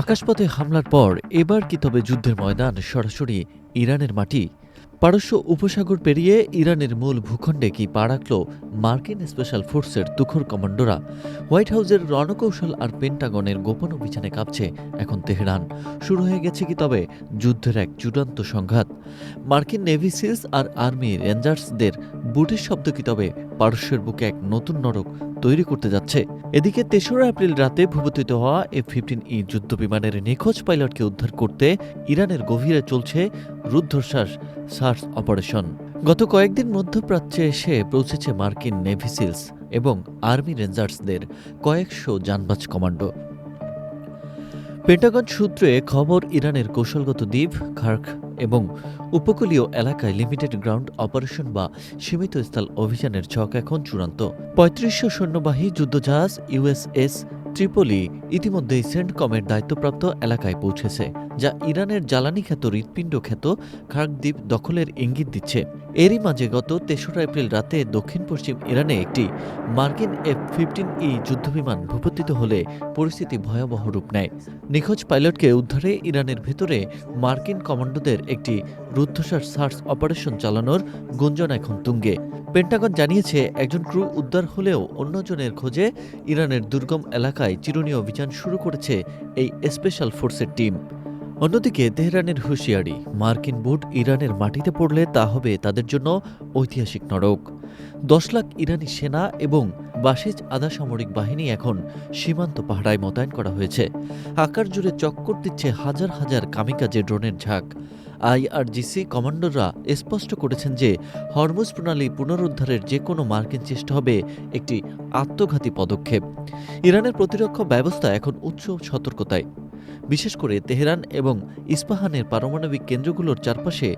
আকাশপথে হামলার পর এবার কি তবে যুদ্ধের ময়দান সরাসরি ইরানের মাটি? পারস্য উপসাগর পেরিয়ে ইরানের মূল ভূখণ্ডে কি পা রাখল মার্কিন স্পেশাল ফোর্সের তুখোর কমান্ডোরা? হোয়াইট হাউসের রণকৌশল আর পেন্টাগনের গোপন অভিযানে কাঁপছে এখন তেহরান। শুরু হয়ে গেছে কি তবে যুদ্ধের এক চূড়ান্ত সংঘাত? মার্কিন নেভি সিলস আর আর্মি রেঞ্জার্সদের বুটের শব্দ কি তবে পারস্যের বুকে এক নতুন নরক তৈরি করতে যাচ্ছে? এদিকে ৩রা এপ্রিল রাতে ভূপাতিত হওয়া F-15E যুদ্ধবিমানের নিখোঁজ পাইলটকে উদ্ধার করতে ইরানের গভীরে চলছে রুদ্ধশ্বাস সার্চ অপারেশন। গত কয়েকদিন মধ্যপ্রাচ্যে এসে পৌঁছেছে মার্কিন নেভি সিলস এবং আর্মি রেঞ্জার্সদের কয়েকশো জানবাজ কমান্ডো। পেন্টাগন সূত্রে খবর, ইরানের কৌশলগত দ্বীপ খার্ক এবং উপকূলীয় এলাকায় লিমিটেড গ্রাউন্ড অপারেশন বা সীমিত স্থল অভিযানের ছক এখন চূড়ান্ত। ৩৫০০ সৈন্যবাহী যুদ্ধজাহাজ ইউএসএস ত্রিপোলি ইতিমধ্যেই সেন্টকমের দায়িত্বপ্রাপ্ত এলাকায় পৌঁছেছে, যা ইরানের জ্বালানি খ্যাত হৃৎপিণ্ড খ্যাত খার্ক দ্বীপ দখলের ইঙ্গিত দিচ্ছে। এরই মাঝে গত ৩রা এপ্রিল রাতে দক্ষিণ পশ্চিম ইরানে একটি মার্কিন F-15E যুদ্ধবিমান ভূপতিত হলে পরিস্থিতি ভয়াবহ রূপ নেয়। নিখোঁজ পাইলটকে উদ্ধারে ইরানের ভেতরে মার্কিন কমান্ডোদের একটি রুদ্ধশ্বাস সার্চ অপারেশন চালানোর গুঞ্জন এখন তুঙ্গে। পেন্টাগন জানিয়েছে, একজন ক্রু উদ্ধার হলেও অন্যজনের খোঁজে ইরানের দুর্গম এলাকায় চিরুনি অভিযান শুরু করেছে এই স্পেশাল ফোর্সের টিম। অন্যদিকে তেহরানের হুঁশিয়ারি, মার্কিন বুট ইরানের মাটিতে পড়লে তা হবে তাদের জন্য ঐতিহাসিক নরক। ১০ লাখ ইরানি সেনা এবং বাসিজ আধা সামরিক বাহিনী এখন সীমান্ত পাহারায় মোতায়েন করা হয়েছে। আকার জুড়ে চক্কর দিচ্ছে হাজার হাজার কামিকাজে ড্রোনের ঝাঁক। IRGC কমান্ডোরা স্পষ্ট করেছেন যে হরমুজ প্রণালী পুনরুদ্ধারের যে কোনো মার্কিন চেষ্টা হবে একটি আত্মঘাতী পদক্ষেপ। ইরানের প্রতিরক্ষা ব্যবস্থা এখন উচ্চ সতর্কতায়। বিশেষ করে তেহরান এবং ইস্পাহানের পারমাণবিক কেন্দ্রগুলোর চারপাশে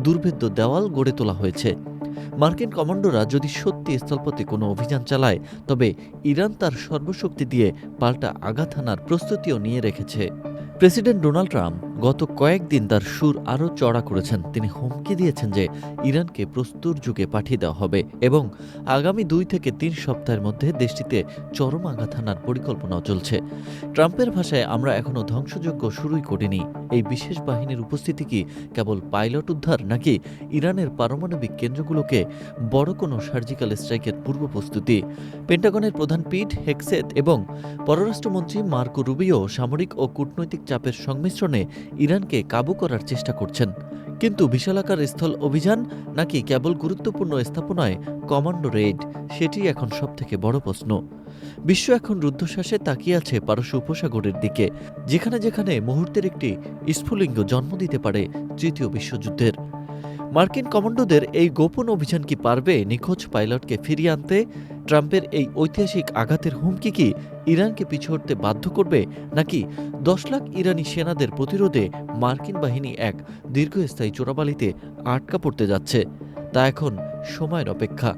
দুর্ভেদ্য দেওয়াল গড়ে তোলা হয়েছে। মার্কিন কমান্ডোরা যদি সত্যি স্থলপথে কোনো অভিযান চালায়, তবে ইরান তার সর্বশক্তি দিয়ে পাল্টা আঘাত হানার প্রস্তুতিও নিয়ে রেখেছে। প্রেসিডেন্ট ডোনাল্ড ট্রাম্প গত কয়েকদিন তার সুর আরও চড়া করেছেন। তিনি হুমকি দিয়েছেন যে ইরানকে প্রস্তুর যুগে পাঠিয়ে দেওয়া হবে এবং আগামী ২ থেকে ৩ সপ্তাহের মধ্যে দেশটিতে চরম আঘাত হানার পরিকল্পনাও চলছে। ট্রাম্পের ভাষায়, আমরা এখনও ধ্বংসযজ্ঞ শুরুই করিনি। এই বিশেষ বাহিনীর উপস্থিতি কি কেবল পাইলট উদ্ধার, নাকি ইরানের পারমাণবিক কেন্দ্রগুলোকে বড় কোনো সার্জিক্যাল স্ট্রাইকের পূর্ব প্রস্তুতি? পেন্টাগনের প্রধান পিট হেগসেথ এবং পররাষ্ট্রমন্ত্রী মার্কো রুবিও সামরিক ও কূটনৈতিক চাপের সংমিশ্রণে ইরানকে কাবু করার চেষ্টা করছেন। কিন্তু বিশালাকার স্থল অভিযান নাকি কেবল গুরুত্বপূর্ণ স্থাপনায় কমান্ডো রেইড, সেটি এখন সবথেকে বড় প্রশ্ন। বিশ্ব এখন রুদ্ধশ্বাসে তাকিয়ে আছে পারস্য উপসাগরের দিকে, যেখানে যেখানে মুহূর্তের একটি স্ফুলিঙ্গ জন্ম দিতে পারে তৃতীয় বিশ্বযুদ্ধের। মার্কিন কমান্ডোদের এই গোপন অভিযান কি পারবে নিখোঁজ পাইলটকে ফিরিয়ে আনতে? ট্রাম্পের এই ঐতিহাসিক আঘাতের হুমকি কি ইরানকে পিছু হটতে বাধ্য করবে, নাকি ১০ লাখ ইরানি সেনাদের প্রতিরোধে মার্কিন বাহিনী এক দীর্ঘস্থায়ী চোরাবালিতে আটকা পড়তে যাচ্ছে? তা এখন সময়ের অপেক্ষা।